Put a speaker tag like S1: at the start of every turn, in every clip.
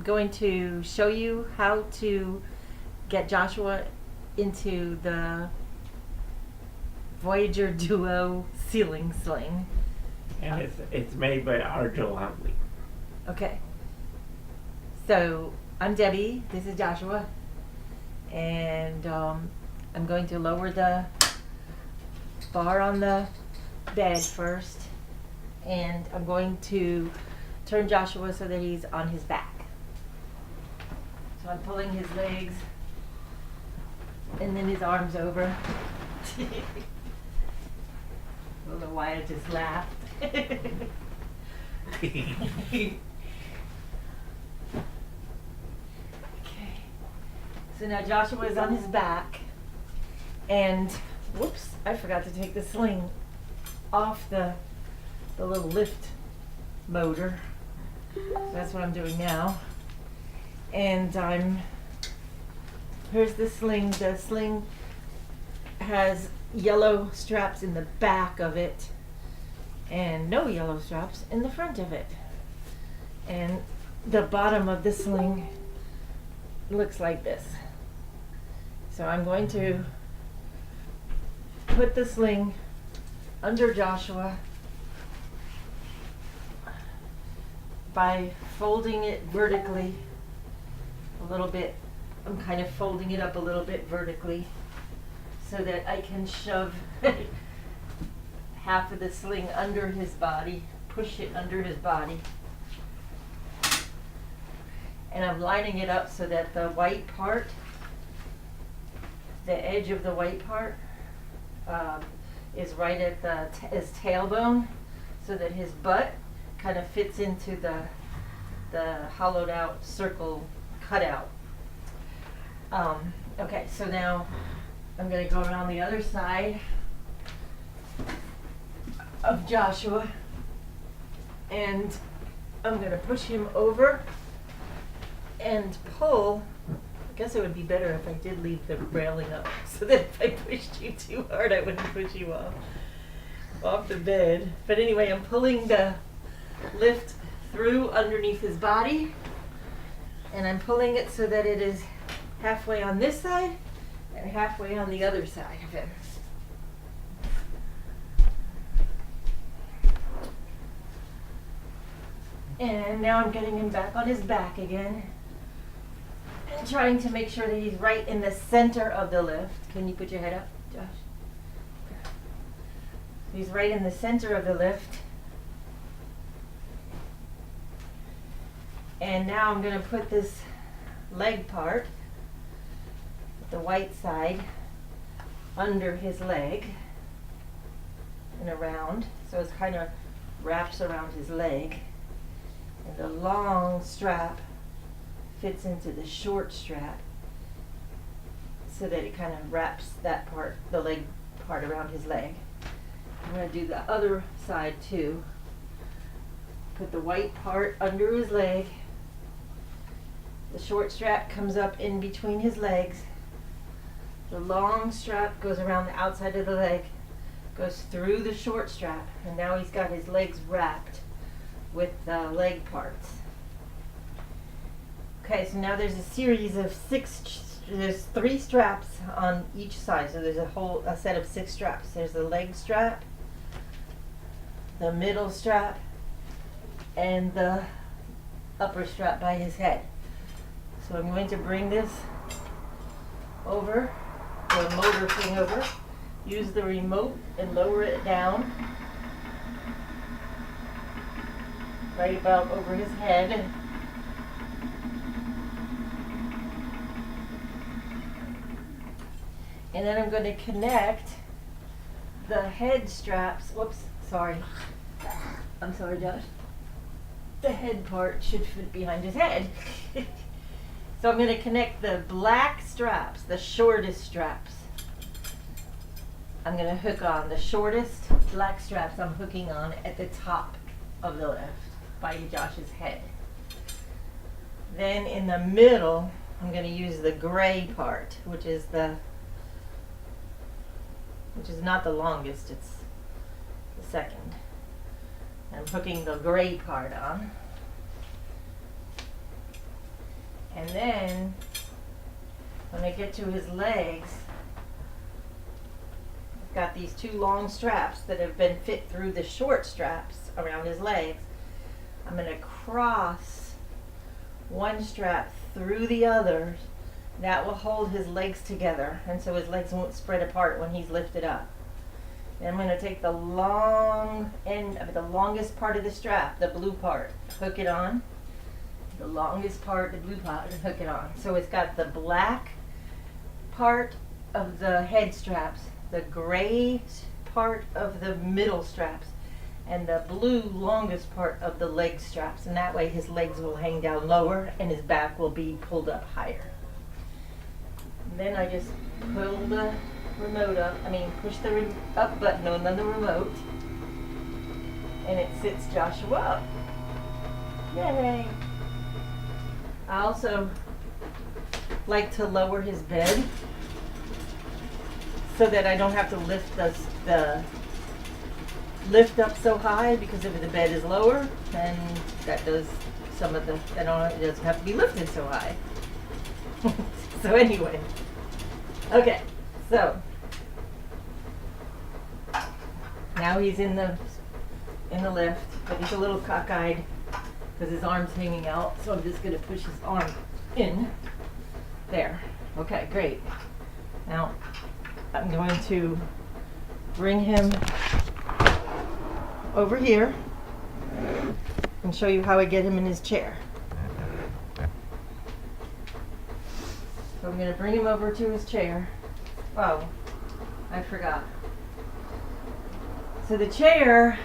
S1: going to show you how to get Joshua into the Voyager Duo ceiling sling.
S2: And it's made by Arjo Huntley.
S1: Okay. So I'm Debbie. This is Joshua, and I'm going to lower the bar on the bed first, and I'm going to turn Joshua so that he's on his back. So I'm pulling his legs and then his arms over. I don't know why I just laughed. Okay. So now Joshua is on his back, and whoops, I forgot to take the sling off the little lift motor. So that's what I'm doing now. And here's the sling. The sling has yellow straps in the back of it and no yellow straps in the front of it. And the bottom of the sling looks like this. So I'm going to put the sling under Joshua by folding it vertically a little bit. I'm kind of folding it up a little bit vertically so that I can shove half of the sling under his body, push it under his body. And I'm lining it up so that the white part, the edge of the white part, is right at his tailbone, so that his butt kind of fits into the hollowed out circle cutout. Okay, so now I'm going to go around the other side of Joshua, and I'm going to push him over and pull. I guess it would be better if I did leave the railing up so that if I pushed you too hard I wouldn't push you off the bed. But anyway, I'm pulling the lift through underneath his body, and I'm pulling it so that it is halfway on this side and halfway on the other side of him. And now I'm getting him back on his back again and trying to make sure that he's right in the center of the lift. Can you put your head up, Josh? He's right in the center of the lift. And now I'm going to put this leg part, the white side, under his leg and around, so it kind of wraps around his leg. And the long strap fits into the short strap so that it kind of wraps that part, the leg part, around his leg. I'm going to do the other side too. Put the white part under his leg. The short strap comes up in between his legs. The long strap goes around the outside of the leg, goes through the short strap, and now he's got his legs wrapped with the leg parts. Okay, so now there's a series of there's 3 straps on each side, so there's a set of 6 straps. There's the leg strap, the middle strap, and the upper strap by his head. So I'm going to bring this over, the motor thing over, use the remote and lower it down right about over his head. And then I'm going to connect the head straps. Whoops, sorry. I'm sorry, Josh. The head part should fit behind his head. So I'm going to connect the black straps, the shortest straps. I'm going to hook on the shortest black straps. I'm hooking on at the top of the lift by Josh's head. Then in the middle, I'm going to use the gray part, which is not the longest, it's the second. I'm hooking the gray part on. And then when I get to his legs, I've got these two long straps that have been fit through the short straps around his legs. I'm going to cross one strap through the other. That will hold his legs together, and so his legs won't spread apart when he's lifted up. Then I'm going to take the long end of the longest part of the strap, the blue part, hook it on. The longest part, the blue part, and hook it on. So it's got the black part of the head straps, the gray part of the middle straps, and the blue longest part of the leg straps. And that way his legs will hang down lower and his back will be pulled up higher. And then I just pull the remote up, push the up button on the remote, and it sits Joshua up. Yay! I also like to lower his bed so that I don't have to lift the lift up so high, because if the bed is lower, then that does some of the, it doesn't have to be lifted so high. So anyway, okay, so now he's in the lift, but he's a little cockeyed because his arm's hanging out, so I'm just going to push his arm in. There. Okay, great. Now, I'm going to bring him over here and show you how I get him in his chair. So I'm going to bring him over to his chair. Oh, I forgot. So the chair,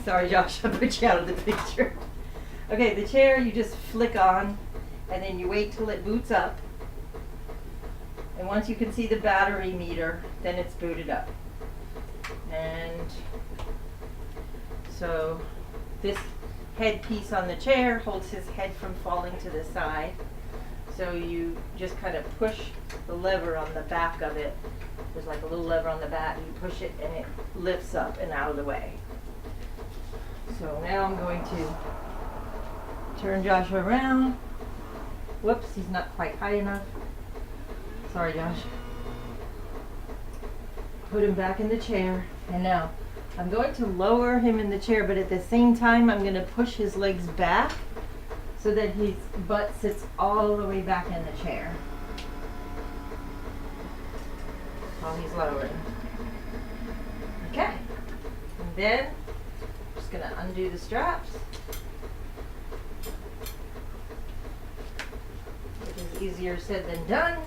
S1: sorry Josh, I put you out of the picture. Okay, the chair you just flick on and then you wait till it boots up. And once you can see the battery meter, then it's booted up. And so this headpiece on the chair holds his head from falling to the side. So you just kind of push the lever on the back of it. There's like a little lever on the back, you push it and it lifts up and out of the way. So now I'm going to turn Joshua around. Whoops, he's not quite high enough. Sorry, Josh. Put him back in the chair. And now I'm going to lower him in the chair, but at the same time I'm going to push his legs back so that his butt sits all the way back in the chair while he's lowering. Okay. And then I'm just going to undo the straps, which is easier said than done.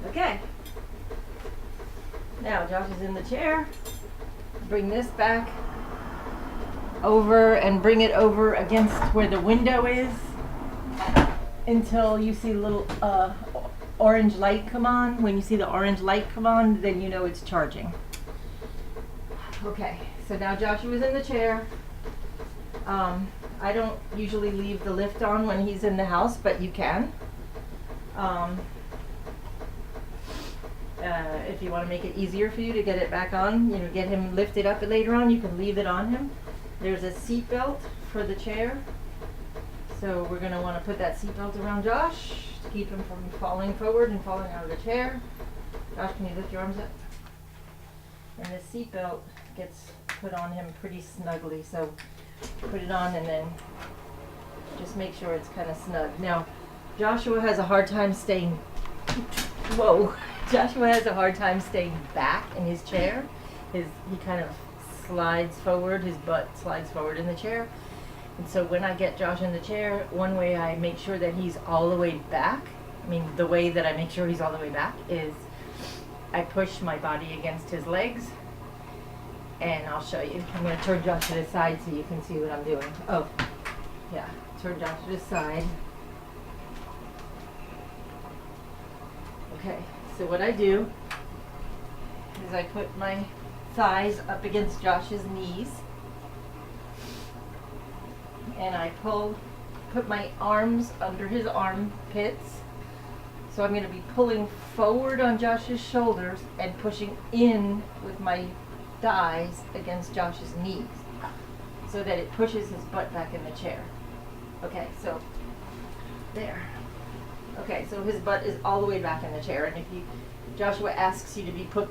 S1: Okay. Now Josh is in the chair. Bring this back over and bring it over against where the window is until you see a little orange light come on. When you see the orange light come on, then you know it's charging. Okay, so now Joshua's in the chair. I don't usually leave the lift on when he's in the house, but you can. If you want to make it easier for you to get it back on, get him lifted up later on, you can leave it on him. There's a seat belt for the chair. So we're going to want to put that seat belt around Josh to keep him from falling forward and falling out of the chair. Josh, can you lift your arms up? And the seat belt gets put on him pretty snugly. So put it on and then just make sure it's kind of snug. Now, Joshua has a hard time staying, Joshua has a hard time staying back in his chair. He kind of slides forward, his butt slides forward in the chair. And so when I get Josh in the chair, one way I make sure that he's all the way back, the way that I make sure he's all the way back is I push my body against his legs. And I'll show you. I'm going to turn Josh to the side so you can see what I'm doing. Oh, yeah. Turn Josh to the side. Okay, so what I do is I put my thighs up against Josh's knees. and I put my arms under his armpits. So I'm going to be pulling forward on Josh's shoulders and pushing in with my thighs against Josh's knees so that it pushes his butt back in the chair. Okay, so there. Okay, so his butt is all the way back in the chair, and if Joshua asks to be pushed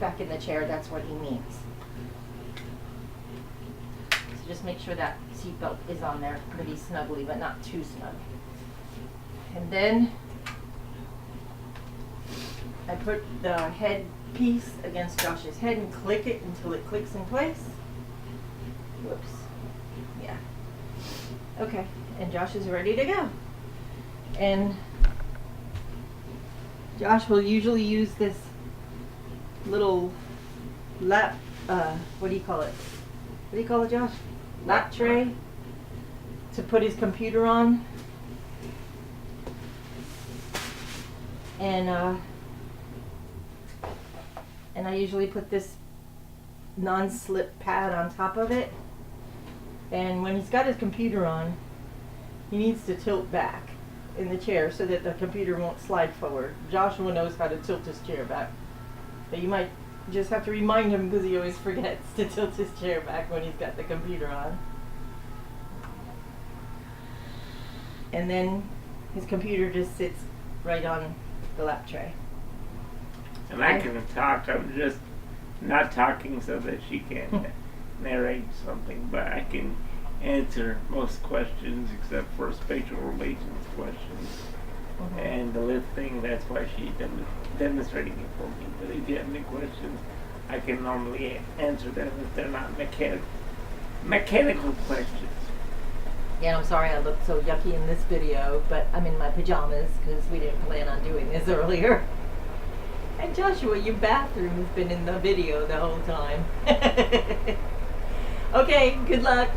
S1: back in the chair, that's what he means. So just make sure that seatbelt is on there pretty snugly, but not too snug. And then I put the head piece against Josh's head and click it until it clicks in place. Whoops. Yeah. Okay, and Josh is ready to go. And Josh will usually use this little lap, what do you call it? What do you call it, Josh? Lap tray to put his computer on. And I usually put this non-slip pad on top of it. And when he's got his computer on, he needs to tilt back in the chair so that the computer won't slide forward. Joshua knows how to tilt his chair back. But you might just have to remind him because he always forgets to tilt his chair back when he's got the computer on. And then his computer just sits right on the lap tray.
S2: And I can talk, I'm just not talking so that she can narrate something, but I can answer most questions except for spatial relations questions.
S1: Mm-hmm.
S2: And the lift thing, that's why she's demonstrating it for me. But if you have any questions, I can normally answer them if they're not mechanical questions.
S1: Yeah, I'm sorry I looked so yucky in this video, but I'm in my pajamas because we didn't plan on doing this earlier. And Joshua, your bathroom has been in the video the whole time. Okay, good luck.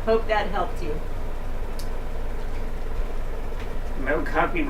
S1: Hope that helped you.
S2: No copyright.